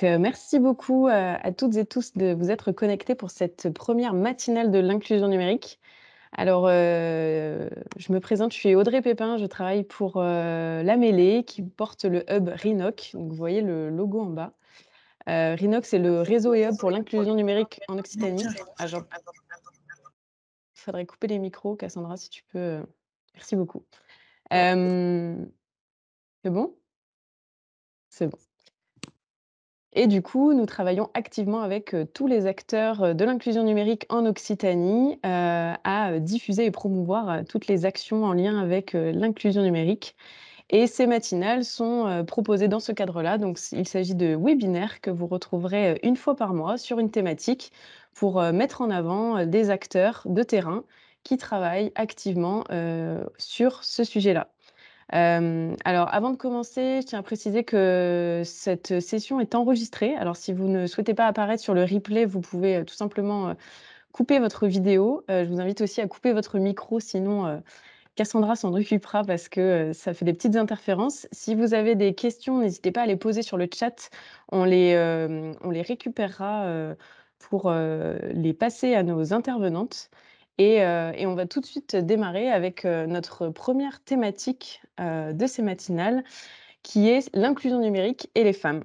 Merci beaucoup, à toutes et tous de vous être connectés pour cette première matinale de l'inclusion numérique. Alors, je me présente, je suis Audrey Pépin, je travaille pour, La Mêlée qui porte le hub Rhinoc, donc vous voyez le logo en bas. Rhinoc, c'est le réseau et hub pour l'inclusion numérique en Occitanie. Ah j'en Il faudrait couper les micros, Cassandra, si tu peux, merci beaucoup. Hem, c'est bon? C'est bon. Et du coup, nous travaillons activement avec, tous les acteurs, de l'inclusion numérique en Occitanie, à, diffuser et promouvoir, toutes les actions en lien avec, l'inclusion numérique et ces matinales sont, proposées dans ce cadre-là. Donc il s'agit de webinaires que vous retrouverez, 1 fois par mois sur une thématique pour, mettre en avant, des acteurs de terrain qui travaillent activement, sur ce sujet-là. Alors avant de commencer, je tiens à préciser que cette session est enregistrée. Alors si vous ne souhaitez pas apparaître sur le replay, vous pouvez, tout simplement, couper votre vidéo. Je vous invite aussi à couper votre micro, sinon, Cassandra s'en occupera parce que, ça fait des petites interférences. Si vous avez des questions, n'hésitez pas à les poser sur le chat. On les récupérera, pour, les passer à nos intervenantes et on va tout de suite démarrer avec, notre première thématique, de ces matinales qui est l'inclusion numérique et les femmes.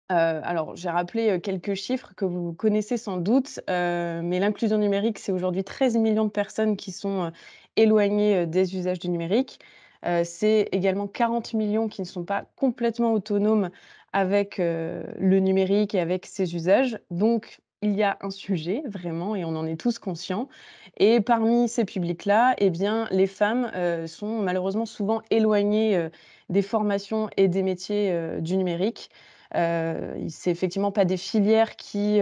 Alors j'ai rappelé, quelques chiffres que vous connaissez sans doute, mais l'inclusion numérique, c'est aujourd'hui 13 millions de personnes qui sont, éloignées, des usages du numérique. C'est également 40 millions qui ne sont pas complètement autonomes avec, le numérique et avec ses usages. Donc il y a un sujet vraiment et on en est tous conscients et parmi ces publics-là, eh bien les femmes, sont malheureusement souvent éloignées, des formations et des métiers, du numérique. C'est effectivement pas des filières qui,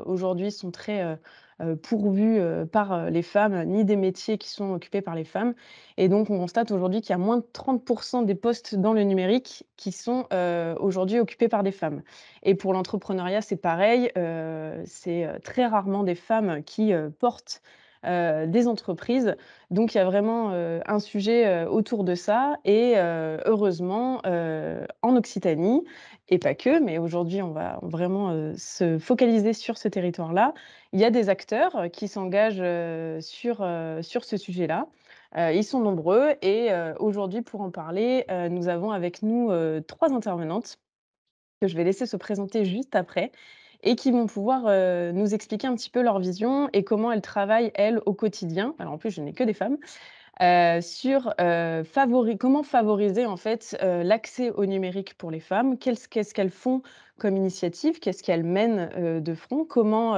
aujourd'hui sont très, pourvues, par, les femmes, ni des métiers qui sont occupés par les femmes et donc on constate aujourd'hui qu'il y a moins de 30 des postes dans le numérique qui sont, aujourd'hui occupés par des femmes et pour l'entrepreneuriat, c'est pareil, c'est, très rarement des femmes qui, portent, des entreprises donc il y a vraiment, un sujet, autour de ça et heureusement, en Occitanie et pas que, mais aujourd'hui, on va vraiment, se focaliser sur ce territoire-là. Il y a des acteurs, qui s'engagent, sur ce sujet-là. Ils sont nombreux et aujourd'hui, pour en parler, nous avons avec nous, 3 intervenantes que je vais laisser se présenter juste après et qui vont pouvoir, nous expliquer un petit peu leur vision et comment elles travaillent, elles, au quotidien. Alors en plus, je n'ai que des femmes sur, comment favoriser en fait, l'accès au numérique pour les femmes. Qu'est-ce qu'elles font comme initiative? Qu'est-ce qu'elles mènent, de front? Comment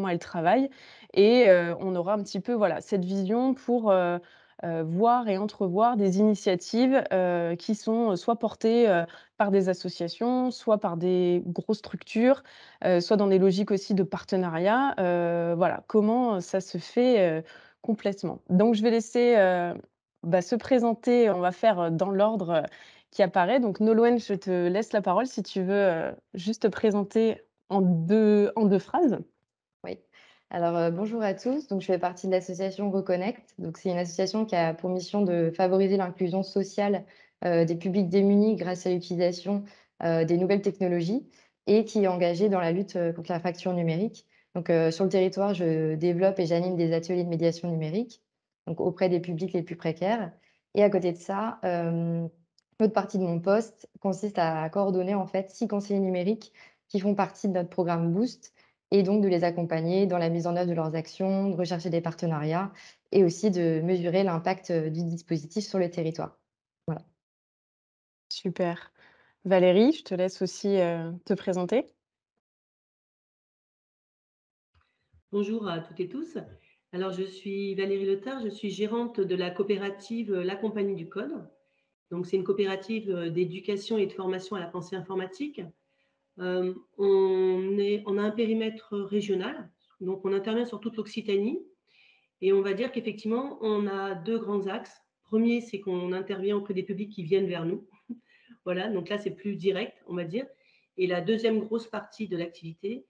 elles travaillent? Et on aura un petit peu, voilà, cette vision pour, voir et entrevoir des initiatives, qui sont, soit portées, par des associations, soit par des grosses structures, soit dans des logiques aussi de partenariat. Voilà, comment ça se fait, complètement. Donc je vais laisser, se présenter, on va faire, dans l'ordre, qui apparaît. Donc Nolwenn, je te laisse la parole si tu veux, juste te présenter en 2 phrases. Oui. Alors, bonjour à tous. Donc, je fais partie de l'association Reconnect. Donc, c'est une association qui a pour mission de favoriser l'inclusion sociale, des publics démunis grâce à l'utilisation, des nouvelles technologies et qui est engagée dans la lutte, contre la fracture numérique. Donc, sur le territoire, je développe et j'anime des ateliers de médiation numérique, donc auprès des publics les plus précaires et à côté de ça, l'autre partie de mon poste consiste à coordonner, en fait, 6 conseillers numériques qui font partie de notre programme Boost et donc de les accompagner dans la mise en œuvre de leurs actions, de rechercher des partenariats et aussi de mesurer l'impact, du dispositif sur le territoire. Voilà. Super. Valérie, je te laisse aussi, te présenter. Bonjour à toutes et tous. Alors, je suis Valérie Letard, je suis gérante de la coopérative La Compagnie du Code. Donc, c'est une coopérative d'éducation et de formation à la pensée informatique. On a un périmètre régional, donc on intervient sur toute l'Occitanie. Et on va dire qu'effectivement, on a deux grands axes. Premier, c'est qu'on intervient auprès des publics qui viennent vers nous. Voilà, donc là, c'est plus direct, on va dire. Et la deuxième grosse partie de l'activité,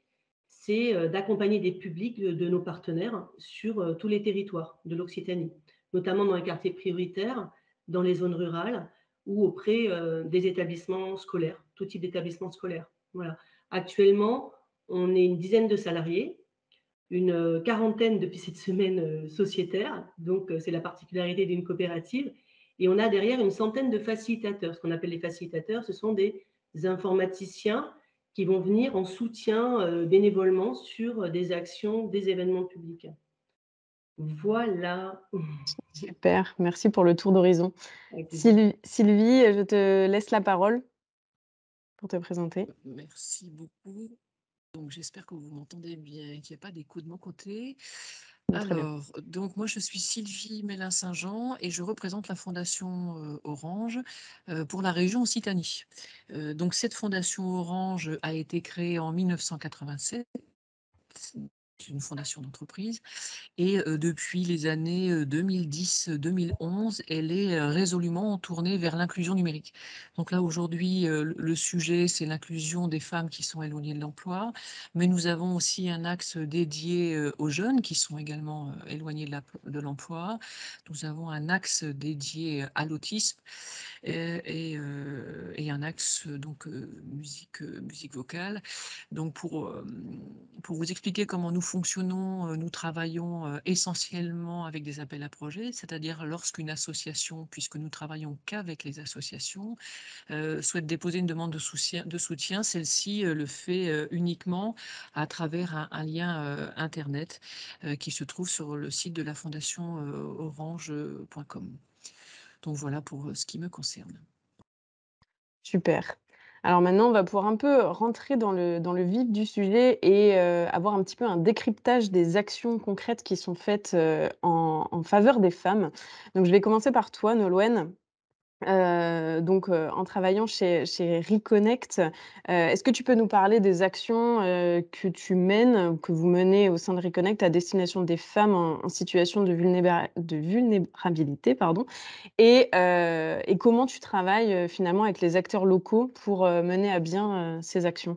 c'est d'accompagner des publics de nos partenaires sur tous les territoires de l'Occitanie, notamment dans les quartiers prioritaires, dans les zones rurales ou auprès des établissements scolaires, tout type d'établissements scolaires. Voilà. Actuellement, on est une dizaine de salariés, une quarantaine depuis cette semaine sociétaire. Donc, c'est la particularité d'une coopérative. Et on a derrière une centaine de facilitateurs. Ce qu'on appelle les facilitateurs, ce sont des informaticiens qui vont venir en soutien bénévolement sur des actions, des événements publics. Voilà. Super, merci pour le tour d'horizon. Avec plaisir. Sylvie, je te laisse la parole pour te présenter. Merci beaucoup. Donc j'espère que vous m'entendez bien, qu'il n'y a pas d'écho de mon côté. Très bien. Alors, donc moi je suis Sylvie Mélin-Saint-Jean et je représente la fondation Orange pour la région Occitanie. Donc cette fondation Orange a été créée en 1987. C'est une fondation d'entreprise et depuis les années 2010-2011, elle est résolument tournée vers l'inclusion numérique. Donc là, aujourd'hui, le sujet, c'est l'inclusion des femmes qui sont éloignées de l'emploi, mais nous avons aussi un axe dédié aux jeunes qui sont également éloignés de l'emploi. Nous avons un axe dédié à l'autisme et un axe donc musique vocale. Donc pour vous expliquer comment nous fonctionnons, nous travaillons essentiellement avec des appels à projets, c'est-à-dire lorsqu'une association, puisque nous travaillons qu'avec les associations, souhaite déposer une demande de soutien, celle-ci le fait uniquement à travers un lien Internet qui se trouve sur le site de la fondation orange.com. Donc voilà pour ce qui me concerne. Super. Alors maintenant, on va pouvoir un peu rentrer dans le vif du sujet et avoir un petit peu un décryptage des actions concrètes qui sont faites, en faveur des femmes. Donc je vais commencer par toi, Nolwenn. En travaillant chez Reconnect, est-ce que tu peux nous parler des actions, que tu mènes, ou que vous menez au sein de Reconnect à destination des femmes en situation de vulnérabilité, pardon? Et comment tu travailles, finalement avec les acteurs locaux pour, mener à bien, ces actions?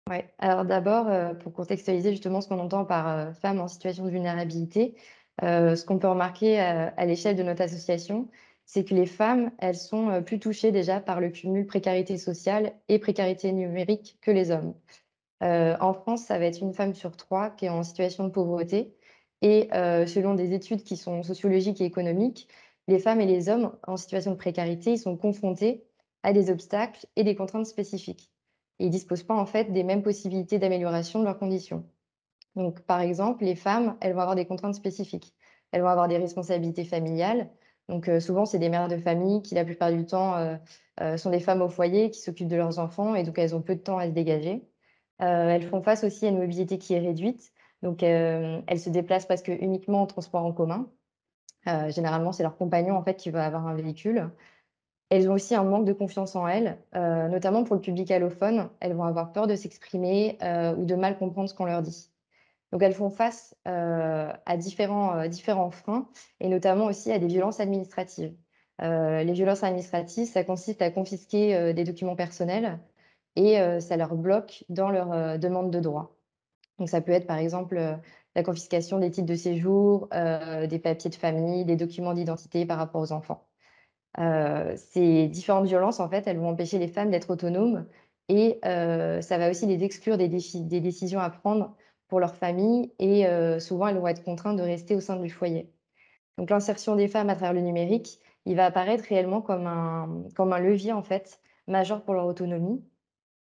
Ouais, alors d'abord, pour contextualiser justement ce qu'on entend par, femmes en situation de vulnérabilité, ce qu'on peut remarquer, à l'échelle de notre association, c'est que les femmes, elles sont, plus touchées déjà par le cumul précarité sociale et précarité numérique que les hommes. En France, ça va être une femme sur 3 qui est en situation de pauvreté et selon des études qui sont sociologiques et économiques, les femmes et les hommes en situation de précarité, ils sont confrontés à des obstacles et des contraintes spécifiques. Ils ne disposent pas en fait des mêmes possibilités d'amélioration de leurs conditions. Donc, par exemple, les femmes, elles vont avoir des contraintes spécifiques. Elles vont avoir des responsabilités familiales. Donc, souvent, c'est des mères de famille qui, la plupart du temps, sont des femmes au foyer qui s'occupent de leurs enfants et donc elles ont peu de temps à se dégager. Elles font face aussi à une mobilité qui est réduite. Donc, elles se déplacent presque uniquement en transport en commun. Généralement, c'est leur compagnon, en fait, qui va avoir un véhicule. Elles ont aussi un manque de confiance en elles, notamment pour le public allophone. Elles vont avoir peur de s'exprimer, ou de mal comprendre ce qu'on leur dit. Donc elles font face, à différents freins et notamment aussi à des violences administratives. Les violences administratives, ça consiste à confisquer, des documents personnels et ça leur bloque dans leur, demande de droit. Donc ça peut être par exemple, la confiscation des titres de séjour, des papiers de famille, des documents d'identité par rapport aux enfants. Ces différentes violences, en fait, elles vont empêcher les femmes d'être autonomes et ça va aussi les exclure des décisions à prendre pour leur famille et souvent, elles vont être contraintes de rester au sein du foyer. Donc l'insertion des femmes à travers le numérique, il va apparaître réellement comme un levier, en fait, majeur pour leur autonomie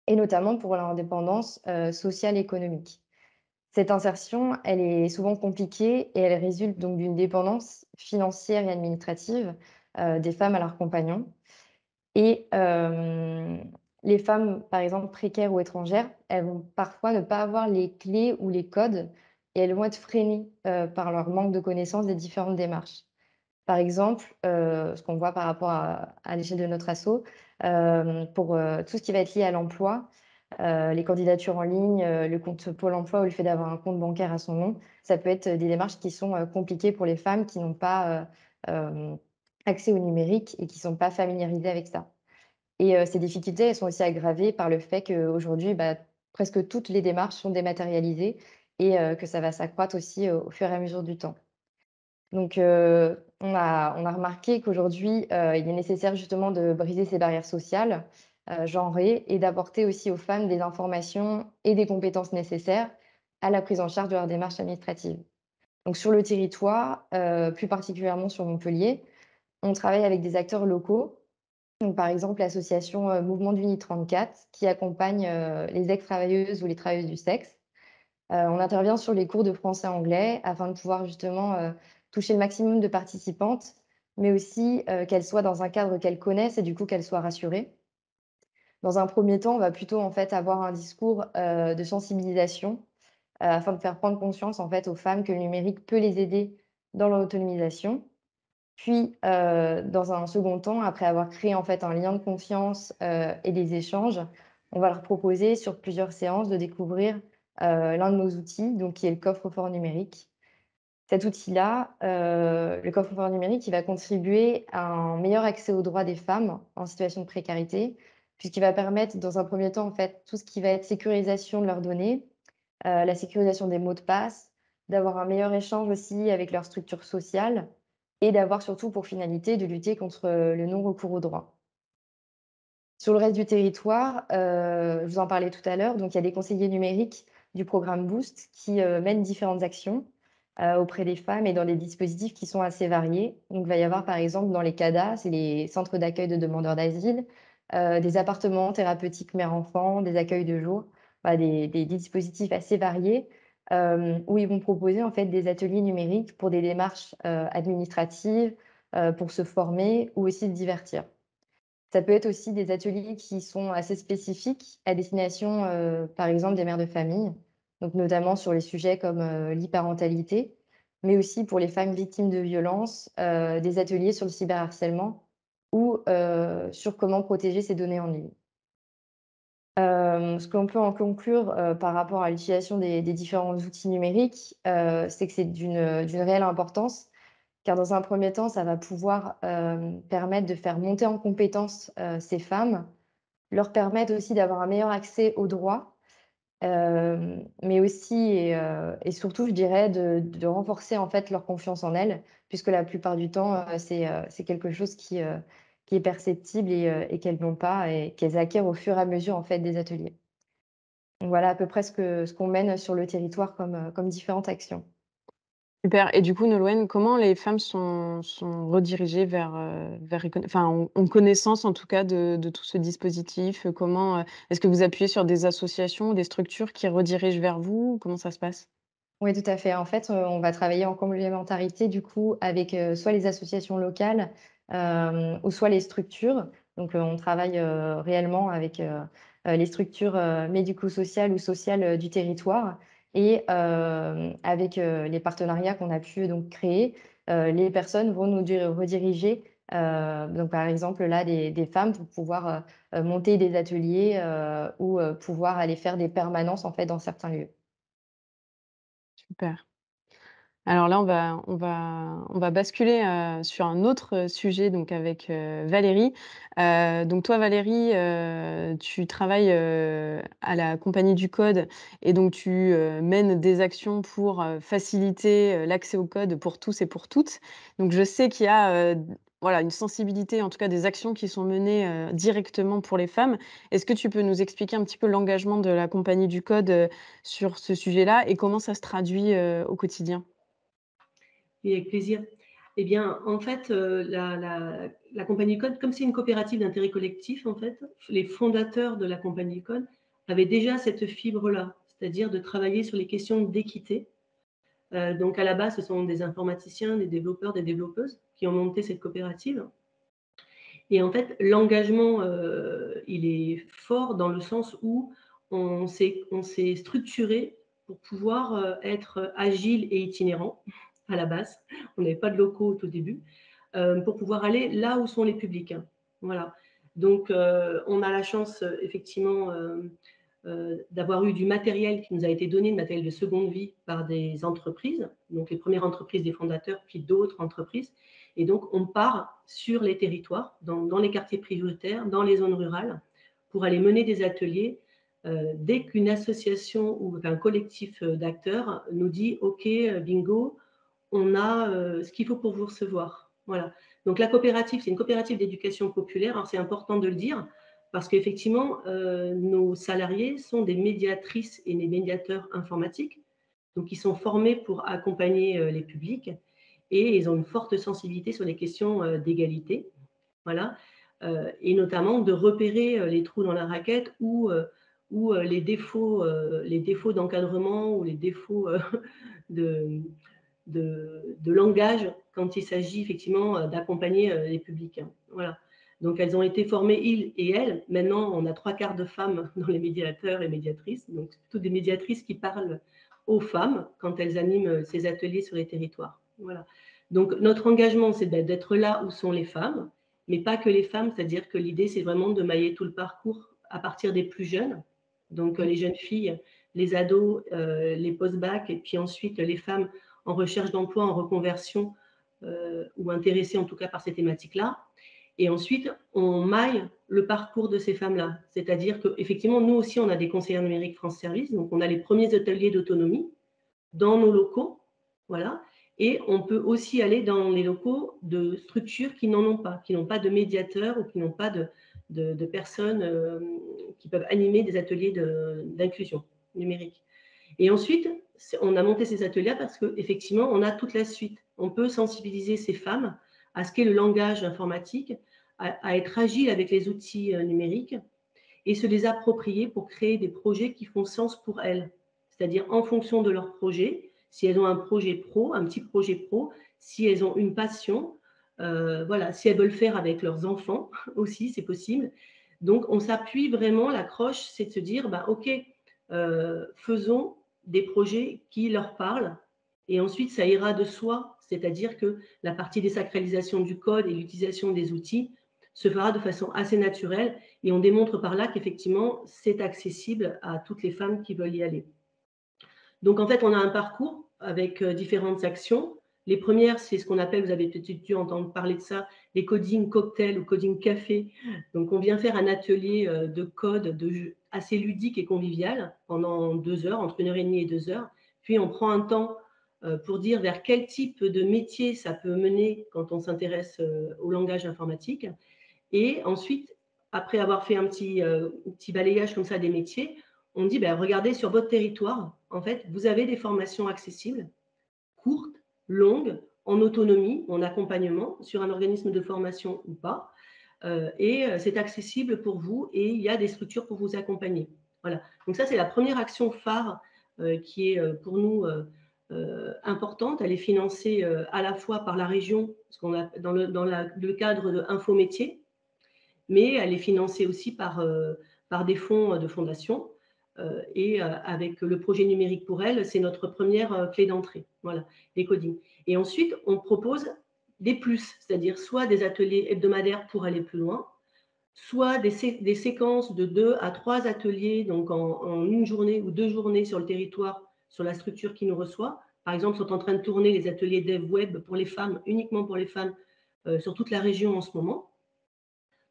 et notamment pour leur indépendance, sociale et économique. Cette insertion, elle est souvent compliquée et elle résulte donc d'une dépendance financière et administrative, des femmes à leurs compagnons. Et les femmes, par exemple, précaires ou étrangères, elles vont parfois ne pas avoir les clés ou les codes et elles vont être freinées, par leur manque de connaissance des différentes démarches. Par exemple, ce qu'on voit par rapport à l'échelle de notre asso, pour, tout ce qui va être lié à l'emploi, les candidatures en ligne, le compte Pôle emploi ou le fait d'avoir un compte bancaire à son nom, ça peut être des démarches qui sont, compliquées pour les femmes qui n'ont pas, accès au numérique et qui ne sont pas familiarisées avec ça. Et ces difficultés, elles sont aussi aggravées par le fait qu'aujourd'hui, bah, presque toutes les démarches sont dématérialisées et que ça va s'accroître aussi au fur et à mesure du temps. Donc on a remarqué qu'aujourd'hui, il est nécessaire justement de briser ces barrières sociales, genrées et d'apporter aussi aux femmes des informations et des compétences nécessaires à la prise en charge de leur démarche administrative. Donc sur le territoire, plus particulièrement sur Montpellier, on travaille avec des acteurs locaux, donc par exemple l'association, Mouvement d'Uni 34 qui accompagne, les ex-travailleuses ou les travailleuses du sexe. On intervient sur les cours de français-anglais afin de pouvoir justement, toucher le maximum de participantes, mais aussi, qu'elles soient dans un cadre qu'elles connaissent et du coup qu'elles soient rassurées. Dans un premier temps, on va plutôt en fait avoir un discours, de sensibilisation, afin de faire prendre conscience en fait aux femmes que le numérique peut les aider dans leur autonomisation. Puis, dans un second temps, après avoir créé en fait un lien de confiance, et des échanges, on va leur proposer sur plusieurs séances de découvrir, l'un de nos outils, donc qui est le coffre-fort numérique. Cet outil-là, le coffre-fort numérique, il va contribuer à un meilleur accès aux droits des femmes en situation de précarité, puisqu'il va permettre dans un premier temps, en fait, tout ce qui va être sécurisation de leurs données, la sécurisation des mots de passe, d'avoir un meilleur échange aussi avec leurs structures sociales et d'avoir surtout pour finalité de lutter contre, le non-recours aux droits. Sur le reste du territoire, je vous en parlais tout à l'heure, donc il y a des conseillers numériques du programme Boost qui, mènent différentes actions, auprès des femmes et dans des dispositifs qui sont assez variés. Donc il va y avoir par exemple dans les CADA, c'est les centres d'accueil de demandeurs d'asile, des appartements thérapeutiques mère-enfant, des accueils de jour, voilà des dispositifs assez variés, où ils vont proposer en fait des ateliers numériques pour des démarches, administratives, pour se former ou aussi se divertir. Ça peut être aussi des ateliers qui sont assez spécifiques à destination, par exemple, des mères de famille, donc notamment sur les sujets comme, l'hyparentalité, mais aussi pour les femmes victimes de violences, des ateliers sur le cyberharcèlement ou, sur comment protéger ses données en ligne. Ce qu'on peut en conclure, par rapport à l'utilisation des différents outils numériques, c'est que c'est d'une réelle importance car dans un premier temps, ça va pouvoir, permettre de faire monter en compétence, ces femmes, leur permettre aussi d'avoir un meilleur accès aux droits, mais aussi et surtout, je dirais, de renforcer, en fait, leur confiance en elles, puisque la plupart du temps, c'est quelque chose qui est perceptible et qu'elles n'ont pas et qu'elles acquièrent au fur et à mesure, en fait, des ateliers. Donc voilà à peu près ce qu'on mène sur le territoire comme différentes actions. Super et du coup, Nolwenn, comment les femmes sont redirigées vers, vers enfin, ont connaissance en tout cas de tout ce dispositif? Comment, est-ce que vous appuyez sur des associations, des structures qui redirigent vers vous? Comment ça se passe? Oui, tout à fait. En fait, on va travailler en complémentarité du coup avec, soit les associations locales, ou soit les structures. Donc, on travaille, réellement avec, les structures, médico-sociales ou sociales, du territoire et avec, les partenariats qu'on a pu donc créer, les personnes vont nous rediriger, donc par exemple là des femmes pour pouvoir, monter des ateliers, ou, pouvoir aller faire des permanences en fait dans certains lieux. Super. Alors là, on va basculer, sur un autre, sujet donc avec, Valérie. Donc toi Valérie, tu travailles, à la Compagnie du Code et donc tu, mènes des actions pour, faciliter, l'accès au code pour tous et pour toutes. Donc je sais qu'il y a, voilà une sensibilité, en tout cas des actions qui sont menées, directement pour les femmes. Est-ce que tu peux nous expliquer un petit peu l'engagement de la Compagnie du Code, sur ce sujet-là et comment ça se traduit, au quotidien? Et avec plaisir. Eh bien, en fait, la compagnie Code, comme c'est une coopérative d'intérêt collectif, en fait, les fondateurs de la compagnie Code avaient déjà cette fibre-là, c'est-à-dire de travailler sur les questions d'équité. Donc à la base, ce sont des informaticiens, des développeurs, des développeuses qui ont monté cette coopérative. Et en fait, l'engagement, il est fort dans le sens où on s'est structuré pour pouvoir, être agile et itinérant à la base. On n'avait pas de locaux au tout début, pour pouvoir aller là où sont les publics, hein. Voilà. Donc, on a la chance, effectivement, d'avoir eu du matériel qui nous a été donné, du matériel de seconde vie par des entreprises, donc les premières entreprises des fondateurs, puis d'autres entreprises. Et donc, on part sur les territoires, dans les quartiers prioritaires, dans les zones rurales, pour aller mener des ateliers. Dès qu'une association ou un collectif d'acteurs nous dit OK, bingo, on a ce qu'il faut pour vous recevoir. Voilà. Donc la coopérative, c'est une coopérative d'éducation populaire. Alors c'est important de le dire parce qu'effectivement, nos salariés sont des médiatrices et des médiateurs informatiques, donc ils sont formés pour accompagner les publics et ils ont une forte sensibilité sur les questions d'égalité, voilà, et notamment de repérer les trous dans la raquette ou les défauts d'encadrement ou les défauts de, de langage quand il s'agit effectivement d'accompagner les publics. Voilà. Donc, elles ont été formées, ils et elles. Maintenant, on a 3/4 de femmes dans les médiateurs et médiatrices. Donc, c'est plutôt des médiatrices qui parlent aux femmes quand elles animent ces ateliers sur les territoires. Voilà. Donc, notre engagement, c'est d'être là où sont les femmes, mais pas que les femmes. C'est-à-dire que l'idée, c'est vraiment de mailler tout le parcours à partir des plus jeunes. Donc, les jeunes filles, les ados, les post-bac, et puis ensuite les femmes en recherche d'emploi, en reconversion, ou intéressées en tout cas par ces thématiques-là. Et ensuite, on maille le parcours de ces femmes-là. C'est-à-dire qu'effectivement, nous aussi, on a des conseillères numériques France Service, donc on a les premiers ateliers d'autonomie dans nos locaux, voilà. Et on peut aussi aller dans les locaux de structures qui n'en ont pas, qui n'ont pas de médiateurs ou qui n'ont pas de personnes qui peuvent animer des ateliers d'inclusion numérique. Et ensuite, on a monté ces ateliers parce qu'effectivement, on a toute la suite. On peut sensibiliser ces femmes à ce qu'est le langage informatique, à être agile avec les outils numériques et se les approprier pour créer des projets qui font sens pour elles. C'est-à-dire en fonction de leur projet, si elles ont un projet pro, un petit projet pro, si elles ont une passion, voilà, si elles veulent faire avec leurs enfants aussi, c'est possible. Donc, on s'appuie vraiment, l'accroche, c'est de se dire, bah, OK, faisons des projets qui leur parlent et ensuite, ça ira de soi. C'est-à-dire que la partie désacralisation du code et l'utilisation des outils se fera de façon assez naturelle et on démontre par là qu'effectivement, c'est accessible à toutes les femmes qui veulent y aller. Donc, en fait, on a un parcours avec différentes actions. Les premières, c'est ce qu'on appelle, vous avez peut-être dû entendre parler de ça, les coding cocktails ou coding café. Donc, on vient faire un atelier de code de jeu assez ludique et convivial pendant 2 heures, entre 1h30 et 2 heures. Puis, on prend un temps pour dire vers quel type de métier ça peut mener quand on s'intéresse au langage informatique. Et ensuite, après avoir fait un petit balayage comme ça des métiers, on dit, ben, regardez sur votre territoire, en fait, vous avez des formations accessibles, courtes, longues, en autonomie, en accompagnement, sur un organisme de formation ou pas. Et c'est accessible pour vous et il y a des structures pour vous accompagner. Voilà. Donc ça, c'est la première action phare qui est pour nous importante. Elle est financée à la fois par la région, parce qu'on a dans le cadre de Info Métiers, mais elle est financée aussi par des fonds de fondation. Et avec le projet numérique pour elle, c'est notre première clé d'entrée, voilà, les codings. Et ensuite, on propose des plus, c'est-à-dire soit des ateliers hebdomadaires pour aller plus loin, soit des séquences de 2 à 3 ateliers, donc en une journée ou 2 journées sur le territoire, sur la structure qui nous reçoit. Par exemple, sont en train de tourner les ateliers dev web pour les femmes, uniquement pour les femmes, sur toute la région en ce moment.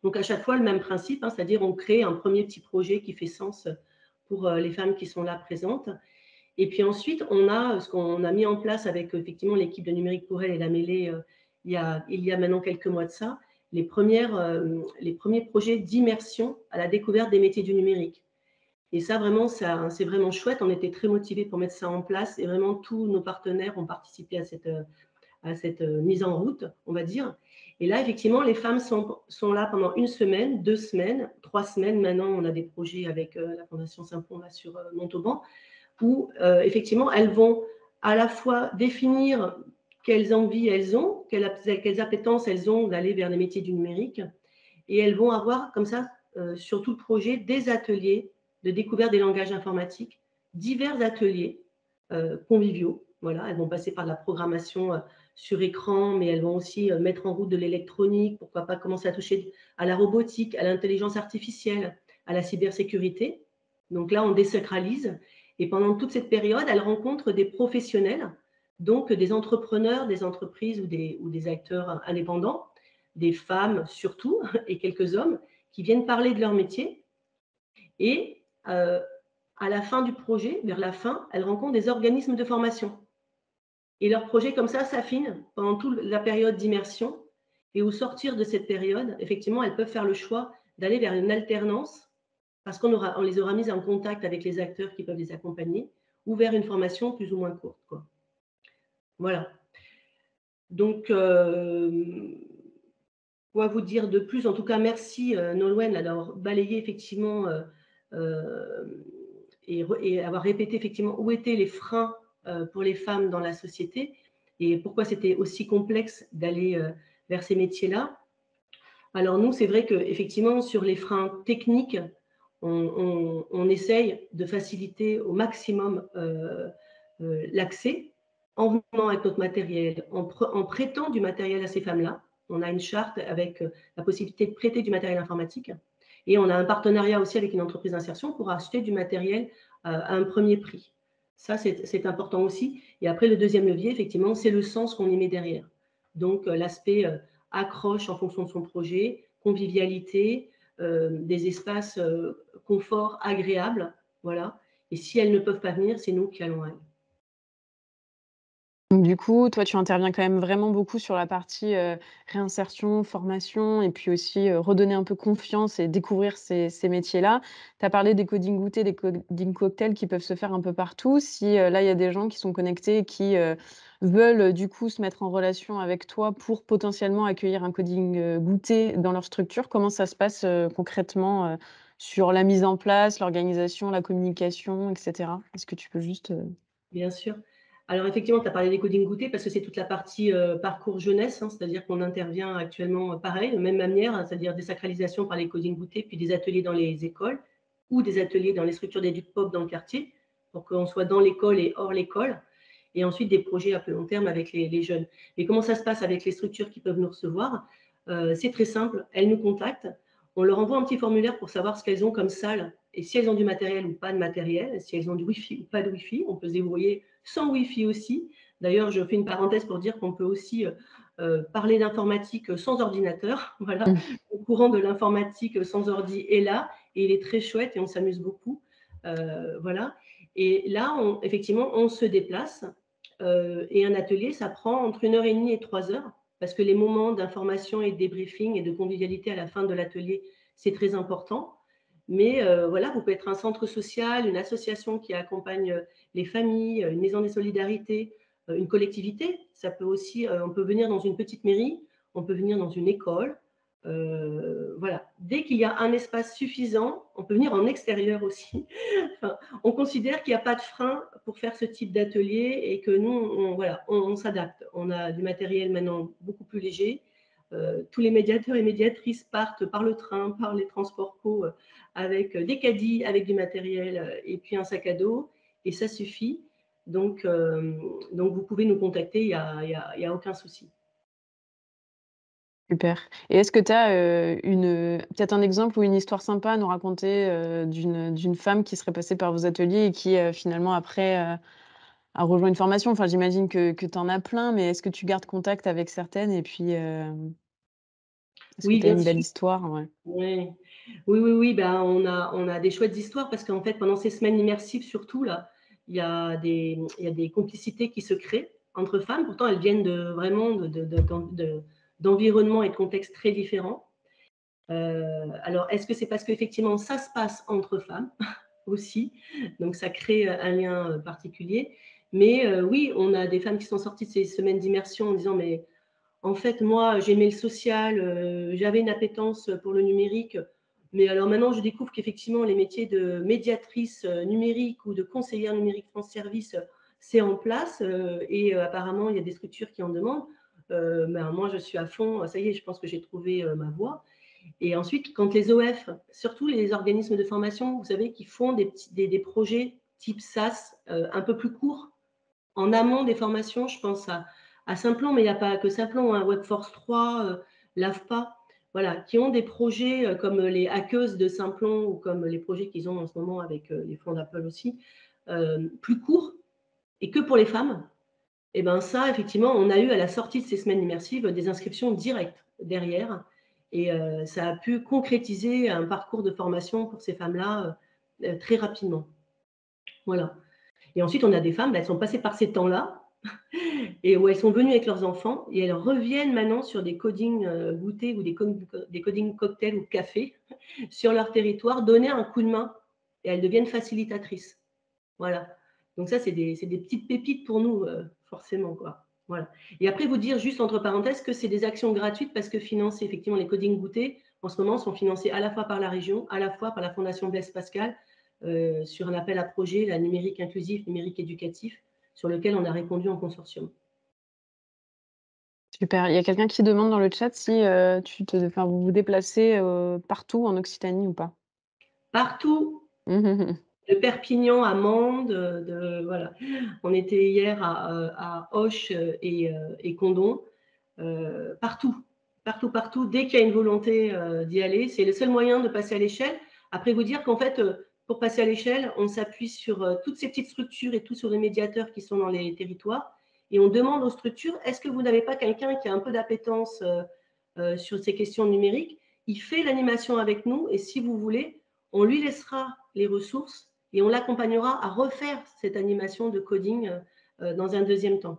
Donc, à chaque fois, le même principe, hein, c'est-à-dire on crée un premier petit projet qui fait sens pour les femmes qui sont là présentes. Et puis ensuite, on a ce qu'on a mis en place avec effectivement l'équipe de Numérique pour elle et la Mêlée il y a maintenant quelques mois de ça, les premiers projets d'immersion à la découverte des métiers du numérique. Et ça, vraiment, c'est vraiment chouette. On était très motivés pour mettre ça en place et vraiment tous nos partenaires ont participé à cette mise en route, on va dire. Et là, effectivement, les femmes sont là pendant 1 semaine, 2 semaines, 3 semaines. Maintenant, on a des projets avec la Fondation Saint-Pon là sur Montauban, où effectivement, elles vont à la fois définir quelles envies elles ont, quelles appétences elles ont d'aller vers les métiers du numérique, et elles vont avoir comme ça, sur tout le projet, des ateliers de découverte des langages informatiques, divers ateliers conviviaux. Voilà, elles vont passer par la programmation sur écran, mais elles vont aussi mettre en route de l'électronique, pourquoi pas commencer à toucher à la robotique, à l'intelligence artificielle, à la cybersécurité. Donc là, on désacralise. Et pendant toute cette période, elles rencontrent des professionnels, donc des entrepreneurs, des entreprises ou des acteurs indépendants, des femmes surtout, et quelques hommes, qui viennent parler de leur métier. Et à la fin du projet, vers la fin, elles rencontrent des organismes de formation. Et leur projet, comme ça, s'affine pendant toute la période d'immersion. Et au sortir de cette période, effectivement, elles peuvent faire le choix d'aller vers une alternance parce on les aura mises en contact avec les acteurs qui peuvent les accompagner ou vers une formation plus ou moins courte, quoi. Voilà. Donc, quoi vous dire de plus? En tout cas, merci, Nolwenn, d'avoir balayé effectivement, et avoir répété effectivement où étaient les freins, pour les femmes dans la société et pourquoi c'était aussi complexe d'aller, vers ces métiers-là. Alors nous, c'est vrai qu'effectivement, sur les freins techniques, on essaye de faciliter au maximum, l'accès en venant avec notre matériel, en prêtant du matériel à ces femmes-là. On a une charte avec, la possibilité de prêter du matériel informatique et on a un partenariat aussi avec une entreprise d'insertion pour acheter du matériel, à un premier prix. Ça, c'est important aussi et après le deuxième levier, effectivement, c'est le sens qu'on y met derrière. Donc, l'aspect, accroche en fonction de son projet, convivialité, des espaces, confort agréables, voilà. Et si elles ne peuvent pas venir, c'est nous qui allons à elles. Donc du coup, toi, tu interviens quand même vraiment beaucoup sur la partie, réinsertion, formation et puis aussi, redonner un peu confiance et découvrir ces métiers-là. Tu as parlé des coding goûters, des coding cocktails qui peuvent se faire un peu partout. Si, là, il y a des gens qui sont connectés et qui, veulent, du coup, se mettre en relation avec toi pour potentiellement accueillir un coding, goûter dans leur structure, comment ça se passe, concrètement, sur la mise en place, l'organisation, la communication et cetera? Est-ce que tu peux juste, Bien sûr. Alors effectivement, tu as parlé des coding goûter parce que c'est toute la partie, parcours jeunesse, hein, c'est-à-dire qu'on intervient actuellement, pareil, de même manière, hein, c'est-à-dire désacralisation par les coding goûter, puis des ateliers dans les écoles ou des ateliers dans les structures d'éduc-pop dans le quartier, pour qu'on soit dans l'école et hors l'école et ensuite des projets à plus long terme avec les jeunes. Mais comment ça se passe avec les structures qui peuvent nous recevoir? C'est très simple, elles nous contactent, on leur envoie un petit formulaire pour savoir ce qu'elles ont comme salle et si elles ont du matériel ou pas de matériel, si elles ont du Wi-Fi ou pas de Wi-Fi. On peut se débrouiller sans Wi-Fi aussi. D'ailleurs, je fais une parenthèse pour dire qu'on peut aussi parler d'informatique sans ordinateur. Voilà, mmh. le courant de l'informatique sans ordi est là et il est très chouette et on s'amuse beaucoup. Voilà. Et là, effectivement, on se déplace et un atelier, ça prend entre 1 heure et demie et 3 heures parce que les moments d'information et de débriefing et de convivialité à la fin de l'atelier, c'est très important. Mais voilà, vous pouvez être un centre social, une association qui accompagne les familles, une maison des solidarités, une collectivité. Ça peut aussi, on peut venir dans une petite mairie, on peut venir dans une école. Voilà. Dès qu'il y a un espace suffisant, on peut venir en extérieur aussi. Enfin, on considère qu'il n'y a pas de frein pour faire ce type d'atelier et que nous, voilà, on s'adapte. On a du matériel maintenant beaucoup plus léger. Tous les médiateurs et médiatrices partent par le train, par les transports co, avec des caddies, avec du matériel et puis un sac à dos, et ça suffit. Donc vous pouvez nous contacter, il y a aucun souci. Super. Et est-ce que tu as, peut-être un exemple ou une histoire sympa à nous raconter, d'une femme qui serait passée par vos ateliers et qui, finalement après, a rejoint une formation? Enfin, j'imagine que tu en as plein, mais est-ce que tu gardes contact avec certaines et puis, est-ce que Oui, tu as bien une belle sûr. histoire? Ouais. Ouais. Oui, oui, oui, ben, on a des chouettes histoires parce qu'en fait, pendant ces semaines immersives surtout là, il y a des complicités qui se créent entre femmes. Pourtant, elles viennent de vraiment d'environnements et de contextes très différents. Alors, est-ce que c'est parce qu'effectivement ça se passe entre femmes aussi? Donc ça crée, un lien, particulier. Mais, oui, on a des femmes qui sont sorties de ces semaines d'immersion en disant: «Mais en fait, moi, j'aimais le social, j'avais une appétence pour le numérique, mais alors maintenant, je découvre qu'effectivement, les métiers de médiatrice, numérique ou de conseillère numérique France Service, c'est en place, et apparemment, il y a des structures qui en demandent. Ben, moi, je suis à fond, ça y est, je pense que j'ai trouvé, ma voie». Et ensuite, quand les OF, surtout les organismes de formation, vous savez, qui font des projets type SAS, un peu plus courts, en amont des formations, je pense à Simplon, mais il n'y a pas que Simplon, hein, Webforce 3, l'AFPA, voilà, qui ont des projets comme les hackeuses de Simplon ou comme les projets qu'ils ont en ce moment avec les fonds d'Apple aussi, plus courts et que pour les femmes. Et ben ça, effectivement, on a eu à la sortie de ces semaines immersives des inscriptions directes derrière et ça a pu concrétiser un parcours de formation pour ces femmes-là très rapidement. Voilà. Et ensuite, on a des femmes, bah, elles sont passées par ces temps-là et où elles sont venues avec leurs enfants et elles reviennent maintenant sur des coding goûters ou des coding cocktails ou café sur leur territoire, donner un coup de main et elles deviennent facilitatrices. Voilà. Donc ça, c'est des petites pépites pour nous, forcément, quoi. Voilà. Et après, vous dire juste entre parenthèses que c'est des actions gratuites parce que financer effectivement les coding goûters, en ce moment, sont financés à la fois par la région, à la fois par la Fondation Blaise Pascal, sur un appel à projet, la numérique inclusif, numérique éducatif, sur lequel on a répondu en consortium. Super. Il y a quelqu'un qui demande dans le chat si, enfin, vous vous déplacez, partout en Occitanie ou pas? Partout, Mmh. de Perpignan à Mende, de voilà. On était hier à Auch et Condom. Partout, partout, partout, dès qu'il y a une volonté d'y aller, c'est le seul moyen de passer à l'échelle. Après, vous dire qu'en fait, pour passer à l'échelle, on s'appuie sur toutes ces petites structures et tout sur les médiateurs qui sont dans les territoires. Et on demande aux structures, est-ce que vous n'avez pas quelqu'un qui a un peu d'appétence sur ces questions numériques? Il fait l'animation avec nous et si vous voulez, on lui laissera les ressources et on l'accompagnera à refaire cette animation de coding dans un deuxième temps.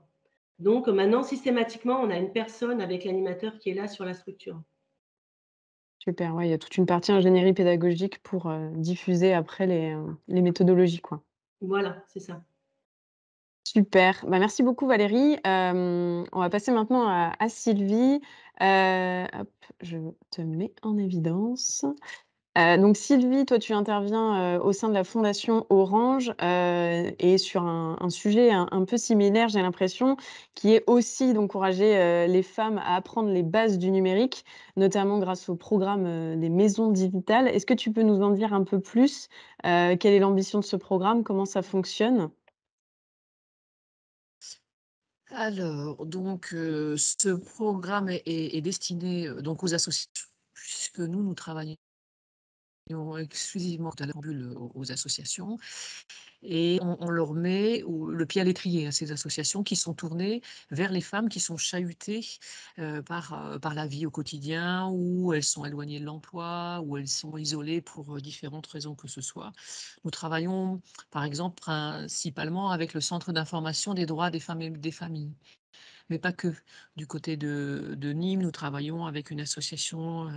Donc maintenant, systématiquement, on a une personne avec l'animateur qui est là sur la structure. Super, ouais, il y a toute une partie ingénierie pédagogique pour, diffuser après les méthodologies, quoi. Voilà, c'est ça. Super, bah, merci beaucoup Valérie. On va passer maintenant à Sylvie. Hop, je te mets en évidence. Donc Sylvie, toi tu interviens, au sein de la fondation Orange, et sur un sujet un peu similaire, j'ai l'impression, qui est aussi d'encourager, les femmes à apprendre les bases du numérique, notamment grâce au programme, des maisons digitales. Est-ce que tu peux nous en dire un peu plus? Quelle est l'ambition de ce programme? Comment ça fonctionne? Alors, donc, ce programme est destiné, donc aux associations, puisque nous travaillons exclusivement à la bulle aux associations et on leur met le pied à l'étrier à ces associations qui sont tournées vers les femmes qui sont chahutées par la vie au quotidien, ou elles sont éloignées de l'emploi, ou elles sont isolées pour différentes raisons que ce soit. Nous travaillons, par exemple, principalement avec le Centre d'information des droits des femmes et des familles, mais pas que. Du côté de Nîmes, nous travaillons avec une association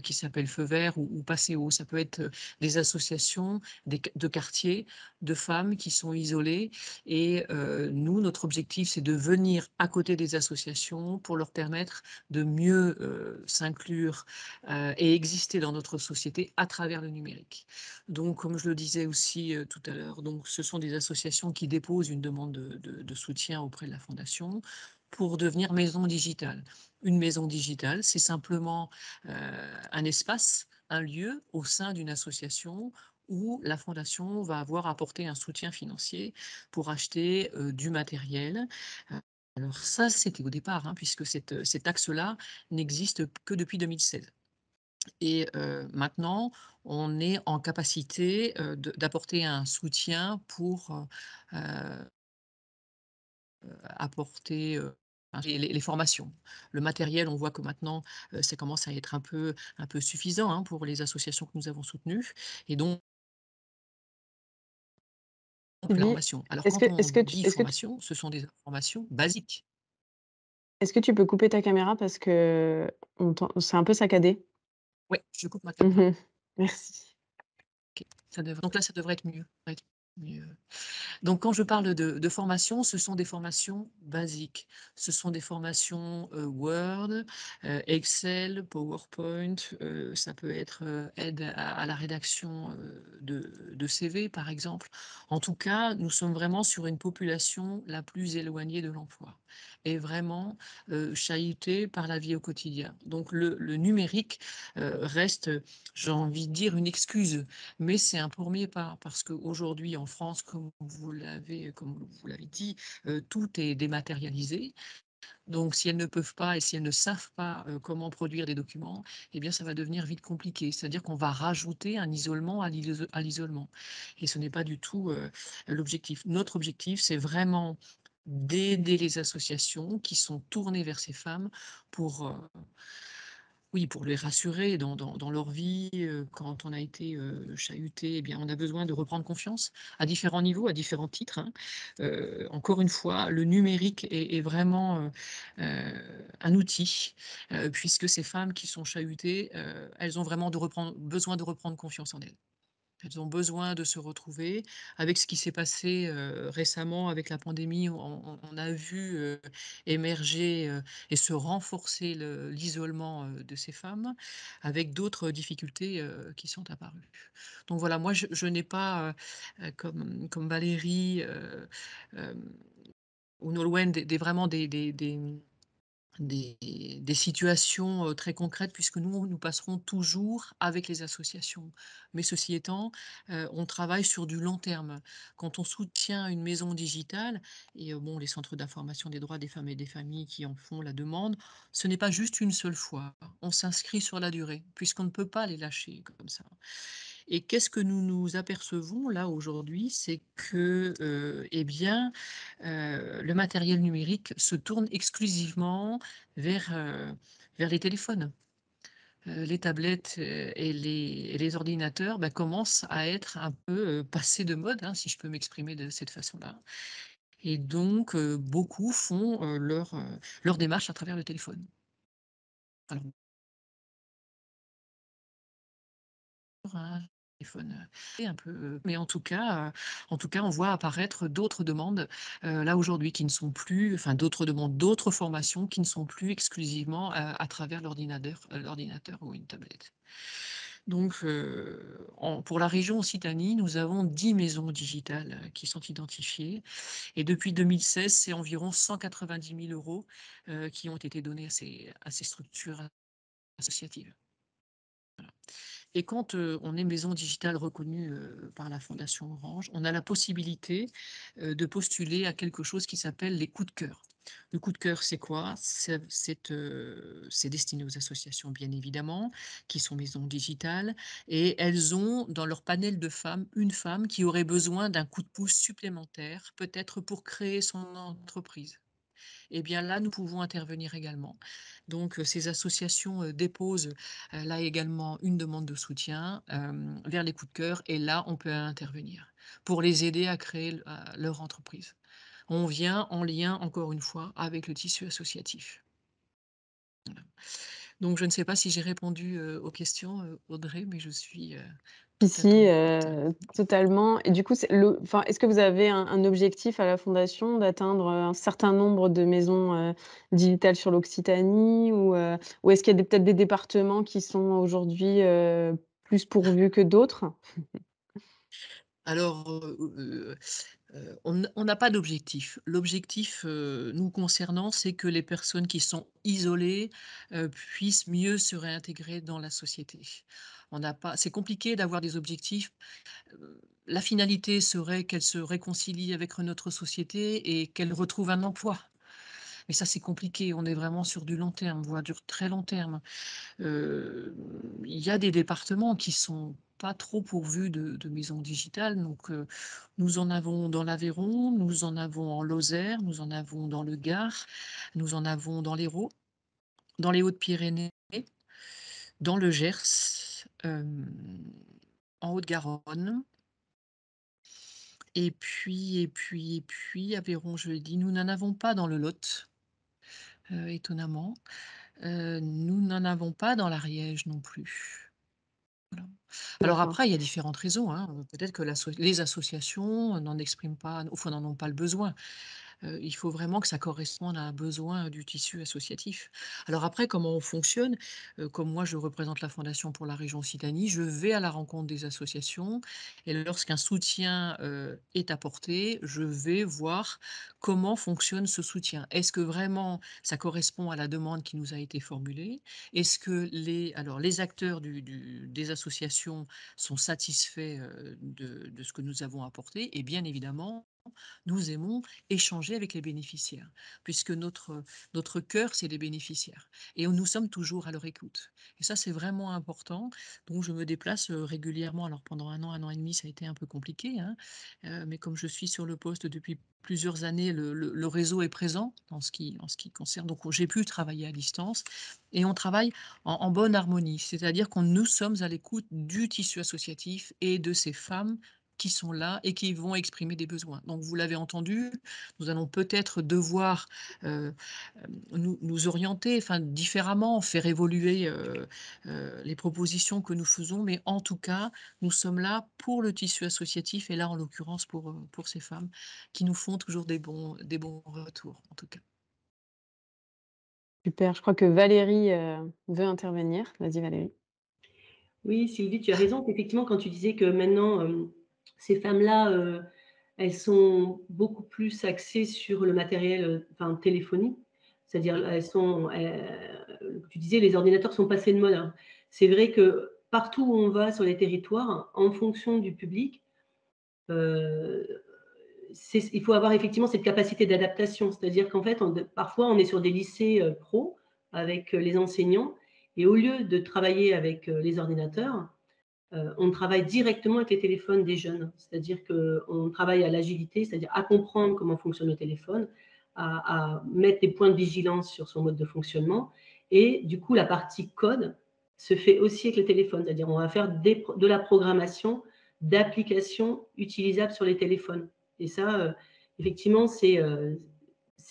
qui s'appelle Feu Vert ou Passéo. Ça peut être des associations de quartiers, de femmes qui sont isolées. Et nous, notre objectif, c'est de venir à côté des associations pour leur permettre de mieux s'inclure et exister dans notre société à travers le numérique. Donc, comme je le disais aussi tout à l'heure, donc ce sont des associations qui déposent une demande de soutien auprès de la Fondation pour devenir maison digitale. Une maison digitale, c'est simplement un espace, un lieu au sein d'une association où la fondation va avoir apporté un soutien financier pour acheter du matériel. Euh, alors ça, c'était au départ, hein, puisque cet axe-là n'existe que depuis 2016. Et maintenant, on est en capacité d'apporter un soutien pour apporter, les formations. Le matériel, on voit que maintenant, ça commence à être un peu suffisant, hein, pour les associations que nous avons soutenues, et donc la Sylvie, formation. Alors est-ce que quand on est-ce que tu dit est-ce que tu formation, ce sont des formations basiques. est-ce que tu peux couper ta caméra parce que c'est un peu saccadé? Ouais, je coupe ma caméra. Mmh. Merci. OK. Donc là, ça devrait être mieux. Ça devrait être mieux. Donc, quand je parle de formation, ce sont des formations basiques. Ce sont des formations Word, Excel, PowerPoint. Ça peut être aide à la rédaction de CV, par exemple. En tout cas, nous sommes vraiment sur une population la plus éloignée de l'emploi et vraiment chahutée par la vie au quotidien. Donc, le numérique reste, j'ai envie de dire, une excuse, mais c'est un premier pas parce qu'aujourd'hui en France, comme vous l'avez dit, tout est dématérialisé. Donc si elles ne peuvent pas et si elles ne savent pas, comment produire des documents, eh bien ça va devenir vite compliqué. C'est-à-dire qu'on va rajouter un isolement à l'isolement, et ce n'est pas du tout, l'objectif. Notre objectif, c'est vraiment d'aider les associations qui sont tournées vers ces femmes pour, Oui, pour les rassurer dans leur vie, quand on a été, chahuté, eh bien, on a besoin de reprendre confiance à différents niveaux, à différents titres, hein. Encore une fois, le numérique est vraiment, un outil, puisque ces femmes qui sont chahutées, elles ont vraiment besoin de reprendre confiance en elles. Elles ont besoin de se retrouver. Avec ce qui s'est passé, récemment avec la pandémie, on a vu, émerger, et se renforcer l'isolement, de ces femmes, avec d'autres difficultés, qui sont apparues. Donc voilà, moi je n'ai pas, comme Valérie, hem, ou Nolwenn vraiment des situations, très concrètes puisque nous passerons toujours avec les associations. Mais ceci étant, on travaille sur du long terme. Quand on soutient une maison digitale et bon, les centres d'information des droits des femmes et des familles qui en font la demande, ce n'est pas juste une seule fois. On s'inscrit sur la durée puisqu'on ne peut pas les lâcher comme ça. Et qu'est-ce que nous nous apercevons là aujourd'hui? C'est que, eh bien, le matériel numérique se tourne exclusivement vers les téléphones. Les tablettes, et les ordinateurs, bah, commencent à être un peu, passés de mode, hein, si je peux m'exprimer de cette façon-là. Et donc, beaucoup font, leur démarche à travers le téléphone. Alors un téléphone, et un peu, mais en tout cas, on voit apparaître d'autres demandes, là aujourd'hui qui ne sont plus enfin d'autres demandes, d'autres formations qui ne sont plus exclusivement à travers l'ordinateur ou une tablette. Donc, pour la région Occitanie, nous avons 10 maisons digitales, qui sont identifiées et depuis 2016, c'est environ 190 000 € qui ont été donnés à ces structures associatives. Et quand, on est maison digitale reconnue, par la Fondation Orange, on a la possibilité, de postuler à quelque chose qui s'appelle les coups de cœur. Le coup de cœur, c'est quoi? C'est destiné aux associations, bien évidemment, qui sont maisons digitales et elles ont dans leur panel de femmes, une femme qui aurait besoin d'un coup de pouce supplémentaire, peut-être pour créer son entreprise. Eh bien là, nous pouvons intervenir également. Donc, ces associations, déposent, là également une demande de soutien, vers les coups de cœur et là, on peut intervenir pour les aider à créer leur entreprise. On vient en lien, encore une fois, avec le tissu associatif. Voilà. Donc je ne sais pas si j'ai répondu, aux questions, Audrey, mais je suis, Si, tout à ton si, écoute. totalement et du coup, est-ce que vous avez un objectif à la fondation d'atteindre, un certain nombre de maisons, digitales sur l'Occitanie ou est-ce qu'il y a peut-être des départements qui sont aujourd'hui, plus pourvus que d'autres? Alors, on n'a pas d'objectif. L'objectif, nous concernant, c'est que les personnes qui sont isolées, puissent mieux se réintégrer dans la société. On n'a pas c'est compliqué d'avoir des objectifs. La finalité serait qu'elles se réconcilient avec notre société et qu'elles retrouvent un emploi. Mais ça, c'est compliqué. On est vraiment sur du long terme, voire du très long terme. Heu, il y a des départements qui sont pas trop pourvus de maisons digitales, donc nous en avons dans l'Aveyron, nous en avons en Lozère, nous en avons dans le Gard, nous en avons dans l'Hérault, dans les Hautes-Pyrénées, dans le Gers, en Haute-Garonne et puis Aveyron, je l'ai dit, nous n'en avons pas dans le Lot, étonnamment. Nous n'en avons pas dans l'Ariège non plus. Voilà. Alors D'accord. après, il y a différentes raisons, hein, peut-être que les associations n'en expriment pas, enfin n'en ont pas le besoin. Il faut vraiment que ça corresponde à un besoin du tissu associatif. Alors après, comment on fonctionne? Comme moi, je représente la Fondation pour la région Occitanie, je vais à la rencontre des associations et lorsqu'un soutien, est apporté, je vais voir comment fonctionne ce soutien. Est-ce que vraiment ça correspond à la demande qui nous a été formulée? Est-ce que les acteurs des associations sont satisfaits, de ce que nous avons apporté? Et bien évidemment nous aimons échanger avec les bénéficiaires, puisque notre cœur, c'est les bénéficiaires. Et nous sommes toujours à leur écoute. Et ça, c'est vraiment important. Donc, je me déplace régulièrement. Alors, pendant un an et demi, ça a été un peu compliqué, hein, mais comme je suis sur le poste depuis plusieurs années, le réseau est présent en ce qui concerne. Donc, j'ai pu travailler à distance et on travaille en bonne harmonie. C'est-à-dire qu'on nous sommes à l'écoute du tissu associatif et de ces femmes qui sont là et qui vont exprimer des besoins. Donc vous l'avez entendu, nous allons peut-être devoir, heu, nous orienter, enfin différemment, faire évoluer, les propositions que nous faisons, mais en tout cas, nous sommes là pour le tissu associatif et là, en l'occurrence, pour ces femmes qui nous font toujours des bons retours, en tout cas. Super, je crois que Valérie, veut intervenir. Vas-y Valérie. Oui, Sylvie, tu as raison. Effectivement, quand tu disais que maintenant, ces femmes-là, elles sont beaucoup plus axées sur le matériel, enfin téléphonie. C'est-à-dire, tu disais les ordinateurs sont passés de mode, hein. C'est vrai que partout où on va sur les territoires, en fonction du public, heu, il faut avoir effectivement cette capacité d'adaptation. C'est-à-dire qu'en fait, parfois, on est sur des lycées, pro avec, les enseignants et au lieu de travailler avec, les ordinateurs, on travaille directement avec les téléphones des jeunes. C'est-à-dire qu'on travaille à l'agilité, c'est-à-dire à comprendre comment fonctionne le téléphone, à mettre des points de vigilance sur son mode de fonctionnement et du coup, la partie code se fait aussi avec le téléphone. C'est-à-dire on va faire de la programmation d'applications utilisables sur les téléphones et ça, effectivement, c'est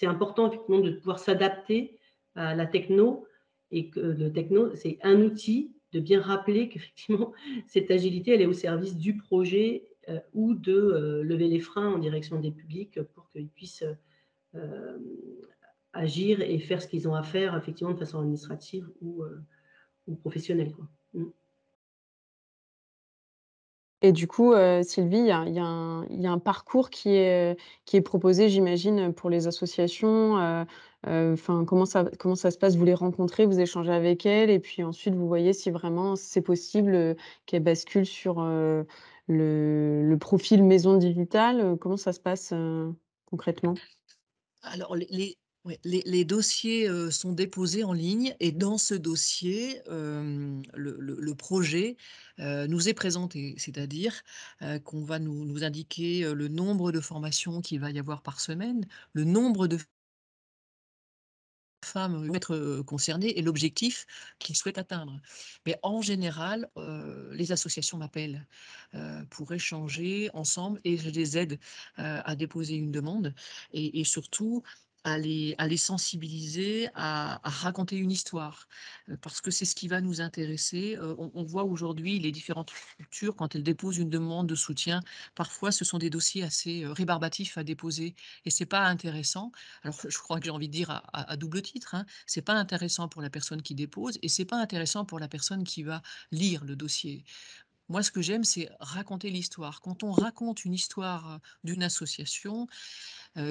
important effectivement de pouvoir s'adapter à la techno et que le techno, c'est un outil, de bien rappeler qu'effectivement cette agilité, elle est au service du projet, ou de, lever les freins en direction des publics pour qu'ils puissent, hem, agir et faire ce qu'ils ont à faire effectivement de façon administrative ou professionnelle, quoi. Mmh. Et du coup, Sylvie, il y a un parcours qui est proposé, j'imagine, pour les associations, enfin, comment ça se passe? Vous les rencontrez, vous échangez avec elles et puis ensuite vous voyez si vraiment c'est possible, qu'elles basculent sur, le profil maison digitale, comment ça se passe, concrètement? Alors les dossiers, sont déposés en ligne et dans ce dossier, le projet, nous est présenté. C'est-à-dire, qu'on va nous indiquer, le nombre de formations qu'il va y avoir par semaine, le nombre de femmes vont être, concernées et l'objectif qu'ils souhaitent atteindre. Mais en général, les associations m'appellent, pour échanger ensemble et je les aide, à déposer une demande et surtout à les sensibiliser à raconter une histoire, parce que c'est ce qui va nous intéresser. On voit aujourd'hui les différentes structures quand elles déposent une demande de soutien, parfois ce sont des dossiers assez, rébarbatifs à déposer et c'est pas intéressant. Alors, je crois que j'ai envie de dire à double titre, hein. C'est pas intéressant pour la personne qui dépose et c'est pas intéressant pour la personne qui va lire le dossier. Moi, ce que j'aime, c'est raconter l'histoire. Quand on raconte une histoire, d'une association,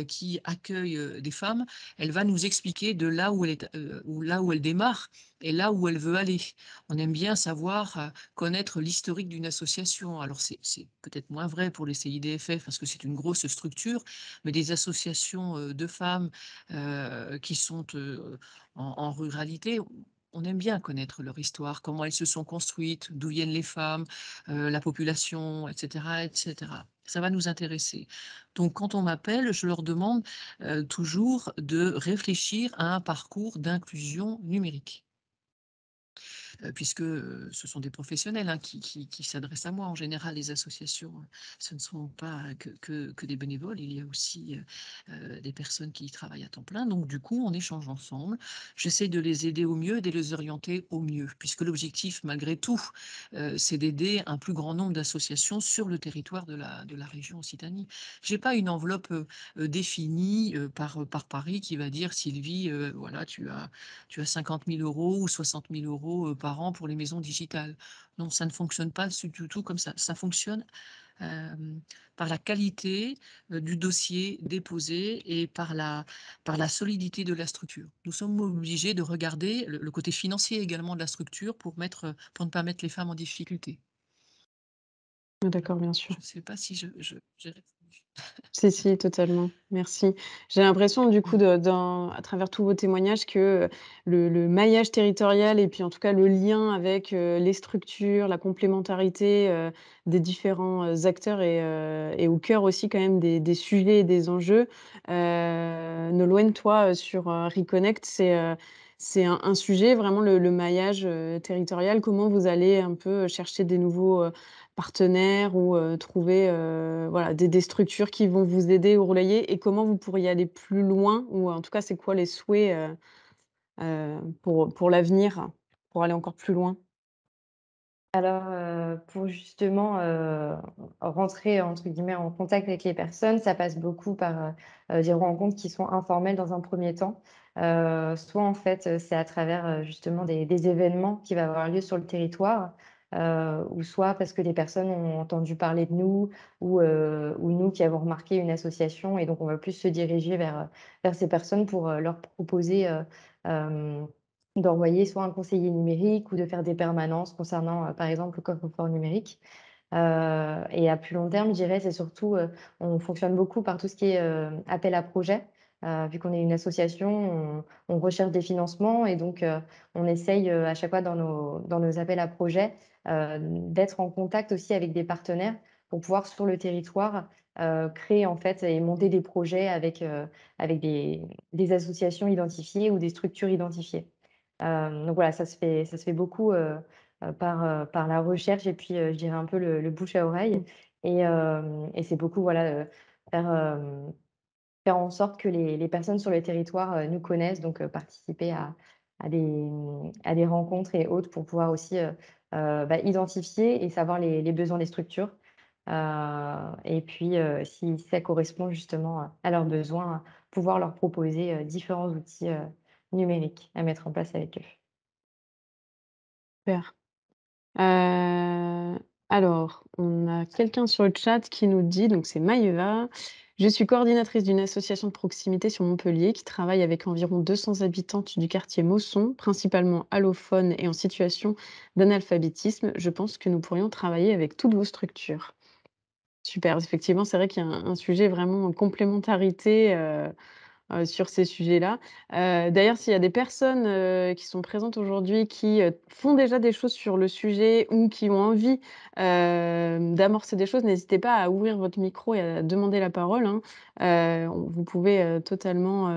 qui accueille, des femmes, elle va nous expliquer de là où elle est, ou là où elle démarre et là où elle veut aller. On aime bien savoir, connaître l'historique d'une association. Alors c'est peut-être moins vrai pour les CIDFF parce que c'est une grosse structure, mais des associations, de femmes, qui sont, en ruralité, on aime bien connaître leur histoire, comment elles se sont construites, d'où viennent les femmes, la population et cetera et cetera. Ça va nous intéresser. Donc quand on m'appelle, je leur demande, toujours de réfléchir à un parcours d'inclusion numérique. Puisque, ce sont des professionnels, hein, qui s'adressent à moi. En général, les associations, ce ne sont pas que des bénévoles, il y a aussi, des personnes qui y travaillent à temps plein. Donc du coup, on échange ensemble. J'essaie de les aider au mieux, de les orienter au mieux, puisque l'objectif, malgré tout, c'est d'aider un plus grand nombre d'associations sur le territoire de la région Occitanie. J'ai pas une enveloppe, définie, par Paris qui va dire: «Sylvie, voilà, tu as 50 000 € ou 60 000 € par an pour les maisons digitales. Non, ça ne fonctionne pas du tout comme ça. Ça fonctionne, par la qualité, du dossier déposé et par la solidité de la structure. Nous sommes obligés de regarder le côté financier également de la structure pour ne pas mettre les femmes en difficulté. Ah d'accord, bien sûr. Je ne sais pas si j'ai répondu. Si, si, totalement. Merci. J'ai l'impression du coup à travers tous vos témoignages que, le maillage territorial et puis en tout cas le lien avec, les structures, la complémentarité, des différents, acteurs est au cœur aussi quand même des sujets et des enjeux. Nolwenn, toi, sur, Reconnect, c'est un sujet vraiment le maillage, territorial? Comment vous allez un peu chercher des nouveaux, partenaires ou trouver, voilà, des structures qui vont vous aider ou relayer et comment vous pourriez aller plus loin ou en tout cas, c'est quoi les souhaits, pour l'avenir, pour aller encore plus loin? Alors, pour justement, rentrer entre guillemets «en contact» avec les personnes, ça passe beaucoup par, des rencontres qui sont informelles dans un premier temps. Soit en fait, c'est à travers, justement des événements qui va avoir lieu sur le territoire, ou soit parce que des personnes ont entendu parler de nous ou nous qui avons remarqué une association et donc on va plus se diriger vers ces personnes pour, leur proposer, hem d'envoyer soit un conseiller numérique ou de faire des permanences concernant, par exemple, le coffre-fort numérique. Et à plus long terme, je dirais, c'est surtout, on fonctionne beaucoup par tout ce qui est, appel à projets. Vu qu'on est une association, on recherche des financements et donc on essaye, à chaque fois dans nos appels à projets, d'être en contact aussi avec des partenaires pour pouvoir sur le territoire, créer en fait et monter des projets avec des associations identifiées ou des structures identifiées. Donc voilà, ça se fait beaucoup, par la recherche et puis, je dirais un peu le bouche à oreille et c'est beaucoup voilà, faire, faire en sorte que les personnes sur le territoire, nous connaissent donc participer à des rencontres et autres pour pouvoir aussi, bah, identifier et savoir les besoins des structures. Et puis, si ça correspond justement, à leurs besoins, pouvoir leur proposer, différents outils, numériques à mettre en place avec eux. Super. Alors, on a quelqu'un sur le chat qui nous dit, donc c'est Maëva: «Je suis coordinatrice d'une association de proximité sur Montpellier qui travaille avec environ 200 habitantes du quartier Mosson, principalement allophones et en situation d'analphabétisme. Je pense que nous pourrions travailler avec toutes vos structures». Super, effectivement, c'est vrai qu'il y a un sujet vraiment en complémentarité, sur ces sujets-là. D'ailleurs, s'il y a des personnes, qui sont présentes aujourd'hui qui, font déjà des choses sur le sujet ou qui ont envie, d'amorcer des choses, n'hésitez pas à ouvrir votre micro et à demander la parole, hein. Vous pouvez, totalement,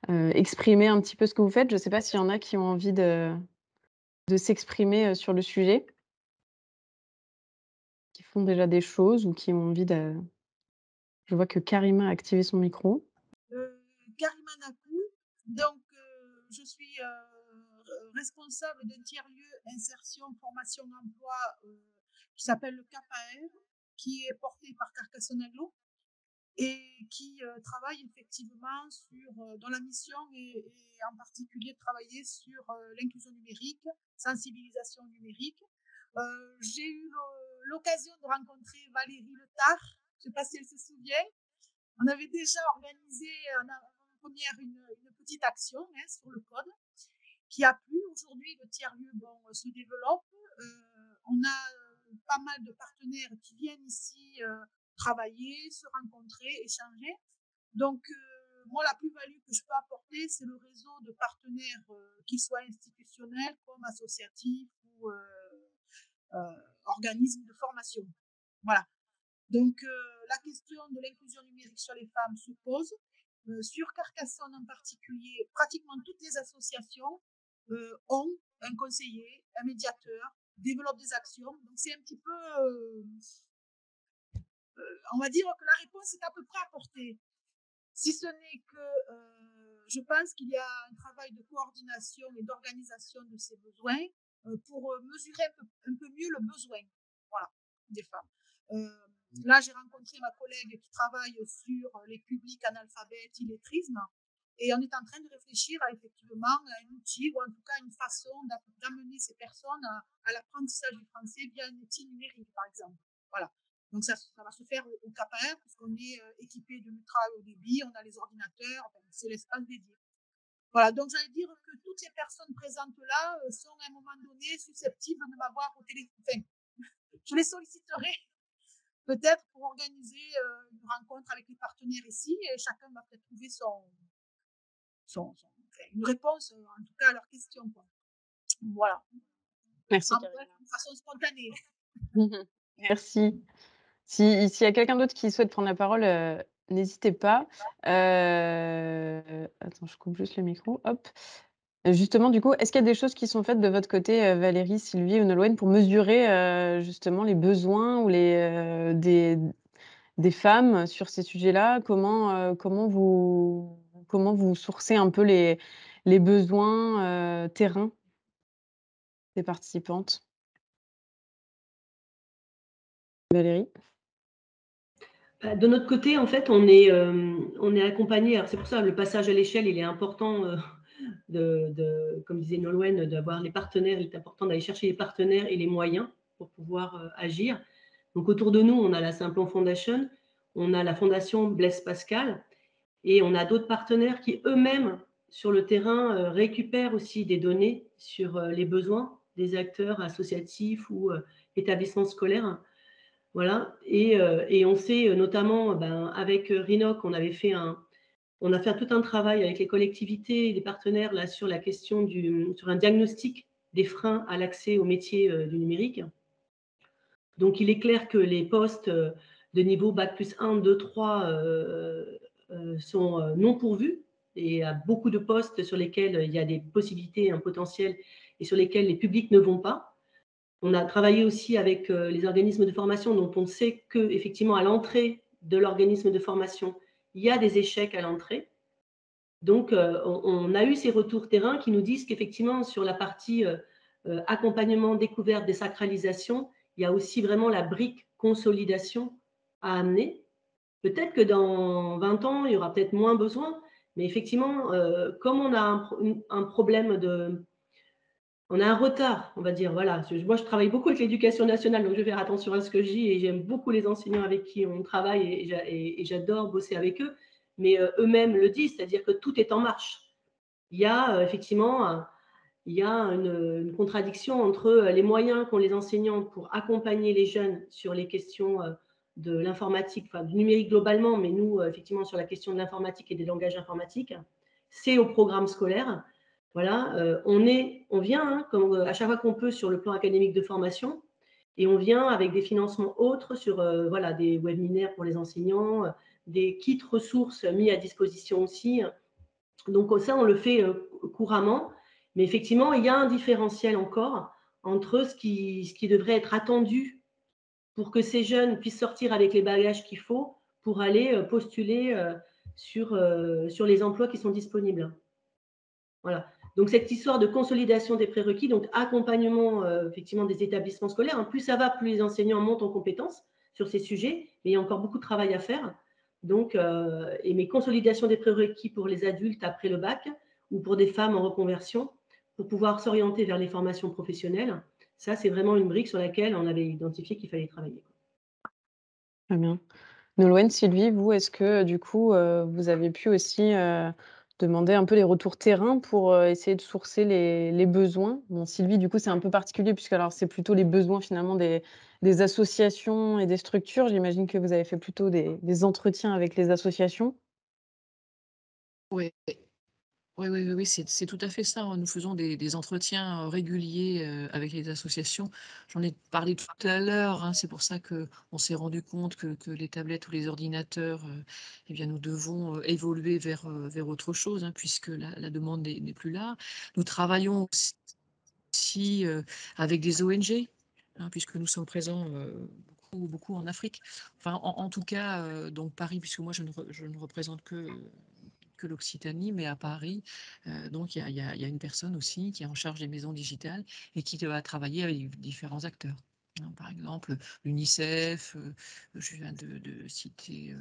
exprimer un petit peu ce que vous faites. Je ne sais pas s'il y en a qui ont envie de s'exprimer, sur le sujet, qui font déjà des choses ou qui ont envie de je vois que Karima a activé son micro. Karima Nakou. Donc, je suis responsable d'un tiers-lieu insertion, formation, emploi qui s'appelle le CAPAR, qui est porté par Carcassonne Aglo et qui travaille effectivement dans la mission et en particulier de travailler sur l'inclusion numérique, sensibilisation numérique. J'ai eu l'occasion de rencontrer Valérie Letard, je ne sais pas si elle se souvient. On avait déjà organisé en première une petite action sur le code qui a plu. Aujourd'hui, le tiers-lieu se développe. On a pas mal de partenaires qui viennent ici travailler, se rencontrer, échanger. Donc, moi, la plus-value que je peux apporter, c'est le réseau de partenaires, qu'ils soient institutionnels comme associatifs ou organismes de formation. Voilà. Donc, la question de l'inclusion numérique sur les femmes se pose. Sur Carcassonne en particulier, pratiquement toutes les associations ont un conseiller, un médiateur, développent des actions. Donc, c'est un petit peu, on va dire que la réponse est à peu près apportée. Si ce n'est que je pense qu'il y a un travail de coordination et d'organisation de ces besoins pour mesurer un peu mieux le besoin, voilà, des femmes. Là, j'ai rencontré ma collègue qui travaille sur les publics analphabètes, illettrisme, et on est en train de réfléchir effectivement à un outil ou en tout cas une façon d'amener ces personnes à l'apprentissage du français via un outil numérique, par exemple. Voilà. Donc ça va se faire au KPR, puisqu'on est équipé de l'ultra haut débit, on a les ordinateurs, enfin, c'est l'espace dédié. Voilà, donc j'allais dire que toutes les personnes présentes là sont à un moment donné susceptibles de m'avoir au téléphone. Enfin, je les solliciterai peut-être pour organiser une rencontre avec les partenaires ici, et chacun va peut-être trouver une réponse, en tout cas à leurs questions, quoi. Voilà. Merci En bref, Karima. de façon spontanée. Merci. S'il y a quelqu'un d'autre qui souhaite prendre la parole, n'hésitez pas. Attends, je coupe juste le micro, hop. Justement, du coup, est-ce qu'il y a des choses qui sont faites de votre côté, Valérie, Sylvie ou Nolwenn, pour mesurer, justement les besoins ou des femmes sur ces sujets-là? Comment vous sourcez un peu les besoins, terrain des participantes? Valérie? Bah, de notre côté, en fait, on est accompagné. Alors c'est pour ça, le passage à l'échelle, il est important, comme disait Nolwenn, d'avoir les partenaires. Il est important d'aller chercher les partenaires et les moyens pour pouvoir, agir. Donc autour de nous, on a la Simplon Foundation, on a la fondation Blaise Pascal et on a d'autres partenaires qui eux-mêmes, sur le terrain, récupèrent aussi des données sur, les besoins des acteurs associatifs ou, établissements scolaires. Voilà et on sait, notamment, ben, avec, RINOC, on a fait tout un travail avec les collectivités et les partenaires là sur la question sur un diagnostic des freins à l'accès aux métiers, du numérique. Donc il est clair que les postes, de niveau bac+1, 2, 3, sont, non pourvus et il y a beaucoup de postes sur lesquels, il y a des possibilités, un potentiel et sur lesquels les publics ne vont pas. On a travaillé aussi avec, les organismes de formation dont on sait qu'effectivement à l'entrée de l'organisme de formation, il y a des échecs à l'entrée. Donc, on a eu ces retours terrain qui nous disent qu'effectivement sur la partie, accompagnement, découverte, désacralisation, il y a aussi vraiment la brique consolidation à amener. Peut-être que dans 20 ans, il y aura peut-être moins besoin, mais effectivement, comme on a un problème on a un retard, on va dire, voilà. Moi, je travaille beaucoup avec l'éducation nationale, donc je vais faire attention à ce que je dis et j'aime beaucoup les enseignants avec qui on travaille et j'adore bosser avec eux. Mais eux-mêmes le disent, c'est-à-dire que tout est en marche. Il y a effectivement il y a une contradiction entre les moyens qu'ont les enseignants pour accompagner les jeunes sur les questions de l'informatique, enfin du numérique globalement, mais nous, effectivement, sur la question de l'informatique et des langages informatiques. C'est au programme scolaire. Voilà, on vient, hein, comme, à chaque fois qu'on peut sur le plan académique de formation et on vient avec des financements autres sur voilà, des webinaires pour les enseignants, des kits ressources mis à disposition aussi. Donc ça, on le fait couramment. Mais effectivement, il y a un différentiel encore entre ce qui devrait être attendu pour que ces jeunes puissent sortir avec les bagages qu'il faut pour aller postuler sur les emplois qui sont disponibles. Voilà. Donc cette histoire de consolidation des prérequis, donc accompagnement effectivement des établissements scolaires, hein, plus ça va, plus les enseignants montent en compétences sur ces sujets, mais il y a encore beaucoup de travail à faire. Donc, et mes consolidations des prérequis pour les adultes après le bac ou pour des femmes en reconversion, pour pouvoir s'orienter vers les formations professionnelles, ça c'est vraiment une brique sur laquelle on avait identifié qu'il fallait travailler. Très bien. Nolwenn, Sylvie, vous, est-ce que du coup, vous avez pu aussi, demander un peu les retours terrain pour, essayer de sourcer les besoins? Bon, Sylvie, du coup, c'est un peu particulier puisque alors c'est plutôt les besoins finalement des associations et des structures. J'imagine que vous avez fait plutôt des entretiens avec les associations? Ouais. Oui, oui, oui, oui, c'est tout à fait ça, hein. Nous faisons des entretiens, réguliers, avec les associations. J'en ai parlé tout à l'heure, hein, c'est pour ça qu'on s'est rendu compte que les tablettes ou les ordinateurs, eh bien, nous devons, évoluer vers autre chose, hein, puisque la demande n'est plus là. Nous travaillons aussi, avec des ONG, hein, puisque nous sommes présents, beaucoup en Afrique. Enfin, en tout cas, donc Paris, puisque moi je ne représente que l'Occitanie, mais à Paris, donc il y a une personne aussi qui est en charge des maisons digitales et qui va travailler avec différents acteurs, hein. Par exemple, l'UNICEF, je viens de citer,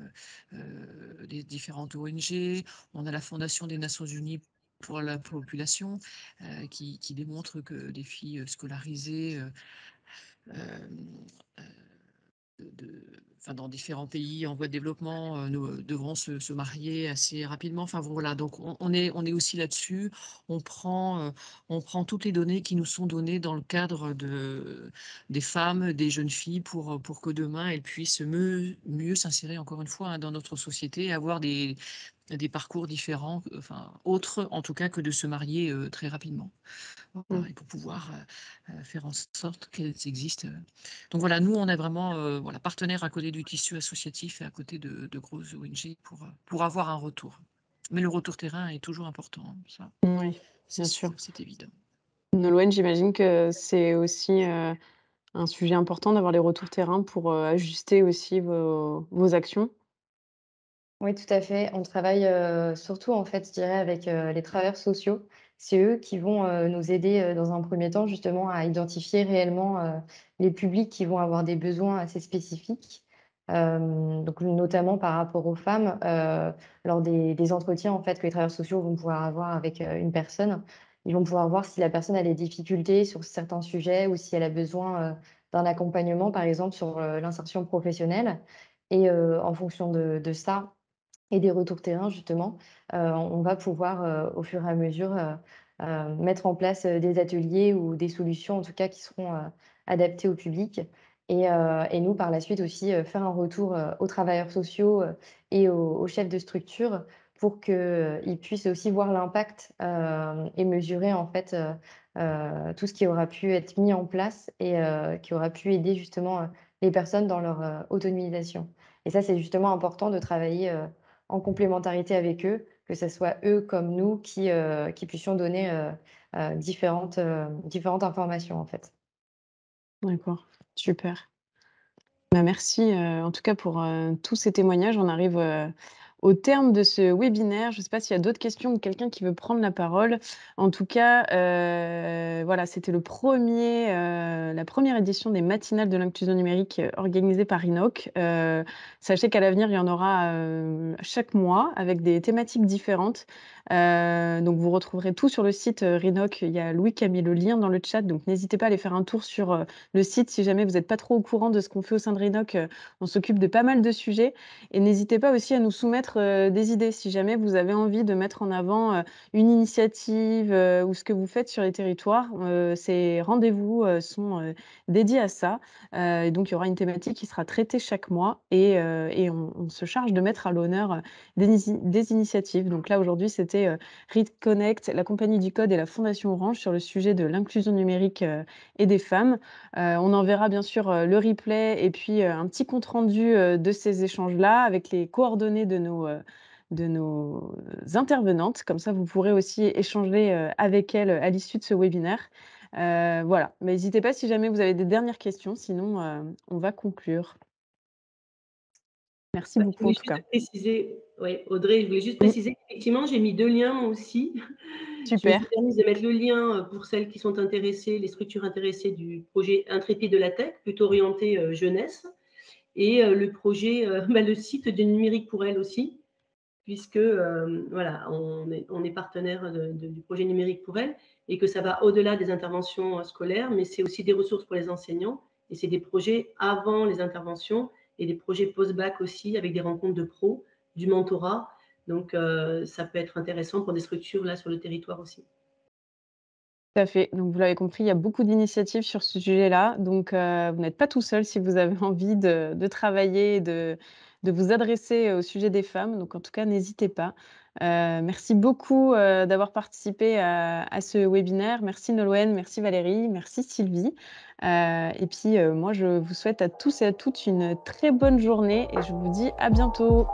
les différentes ONG. On a la Fondation des Nations unies pour la population, qui démontre que les filles, scolarisées, hem, enfin, dans différents pays en voie de développement, devront se marier assez rapidement. Enfin bon, voilà, donc on est aussi là-dessus. On prend, on prend toutes les données qui nous sont données dans le cadre des femmes, des jeunes filles pour que demain elles puissent mieux s'insérer encore une fois, hein, dans notre société et avoir des parcours différents, enfin autres en tout cas que de se marier, très rapidement. Mmh. Voilà, et pour pouvoir, faire en sorte qu'elles existent, donc voilà, nous, on est vraiment, voilà, partenaire à côté du tissu associatif et à côté de grosses ONG pour avoir un retour. Mais le retour terrain est toujours important, hein, ça, Oui, c'est bien sûr. sûr, c'est évident. Nolwenn, j'imagine que c'est aussi, un sujet important d'avoir les retours terrain pour, ajuster aussi vos actions? Oui, tout à fait. On travaille, surtout, en fait, je dirais, avec, les travailleurs sociaux. C'est eux qui vont, nous aider, dans un premier temps, justement, à identifier réellement, les publics qui vont avoir des besoins assez spécifiques. Donc notamment par rapport aux femmes, lors des entretiens, en fait, que les travailleurs sociaux vont pouvoir avoir avec, une personne, ils vont pouvoir voir si la personne a des difficultés sur certains sujets ou si elle a besoin, d'un accompagnement, par exemple, sur, l'insertion professionnelle et en fonction de ça et des retours terrain justement, on va pouvoir, au fur et à mesure, mettre en place, des ateliers ou des solutions en tout cas qui seront, adaptées au public et nous par la suite aussi, faire un retour, aux travailleurs sociaux, et aux chefs de structure pour qu'ils puissent aussi voir l'impact, et mesurer en fait, tout ce qui aura pu être mis en place et qui aura pu aider justement, les personnes dans leur, autonomisation et ça, c'est justement important de travailler, en complémentarité avec eux, que ça soit eux comme nous qui puissions donner, différentes informations, en fait. D'accord, super. Bah, merci, en tout cas pour, tous ces témoignages. On arrive, au terme de ce webinaire. Je ne sais pas s'il y a d'autres questions ou quelqu'un qui veut prendre la parole. En tout cas, voilà, c'était la première édition des matinales de l'inclusion numérique, organisée par Inoc. Sachez qu'à l'avenir, il y en aura, chaque mois avec des thématiques différentes. Donc vous retrouverez tout sur le site, Rinoc. Il y a Louis qui a mis le lien dans le chat, donc n'hésitez pas à aller faire un tour sur, le site si jamais vous n'êtes pas trop au courant de ce qu'on fait au sein de Renoc. On s'occupe de pas mal de sujets et n'hésitez pas aussi à nous soumettre, des idées. Si jamais vous avez envie de mettre en avant, une initiative, ou ce que vous faites sur les territoires, ces rendez-vous, sont, dédiés à ça. Et donc il y aura une thématique qui sera traitée chaque mois et on se charge de mettre à l'honneur, des initiatives. Donc là, aujourd'hui, c'était, Read Connect, la Compagnie du Code et la Fondation Orange sur le sujet de l'inclusion numérique, et des femmes. On enverra bien sûr, le replay et puis, un petit compte rendu, de ces échanges-là avec les coordonnées de nos intervenantes. Comme ça, vous pourrez aussi échanger, avec elles, à l'issue de ce webinaire. Voilà, mais n'hésitez pas si jamais vous avez des dernières questions, sinon, on va conclure. Merci Bah, je beaucoup voulais en tout juste cas. préciser, ouais, Audrey, je voulais juste Mmh, préciser qu'effectivement, j'ai mis 2 liens moi aussi. Je me super, suis permise de mettre le lien, pour celles qui sont intéressées, les structures intéressées du projet Intrépide de la Tech, plutôt orienté, jeunesse et le projet, bah, le site de Numérique pour elles aussi, puisque, voilà, on est partenaire du projet Numérique pour elles et que ça va au-delà des interventions, scolaires, mais c'est aussi des ressources pour les enseignants et c'est des projets avant les interventions et des projets post-bac aussi avec des rencontres de pros, du mentorat. Donc, ça peut être intéressant pour des structures là sur le territoire aussi. tout à fait. Donc vous l'avez compris, il y a beaucoup d'initiatives sur ce sujet-là, donc vous n'êtes pas tout seul si vous avez envie de travailler et de vous adresser au sujet des femmes. Donc en tout cas, n'hésitez pas. Merci beaucoup, d'avoir participé à ce webinaire. Merci Nolwenn, merci Valérie, merci Sylvie. Et puis, moi je vous souhaite à tous et à toutes une très bonne journée et je vous dis à bientôt.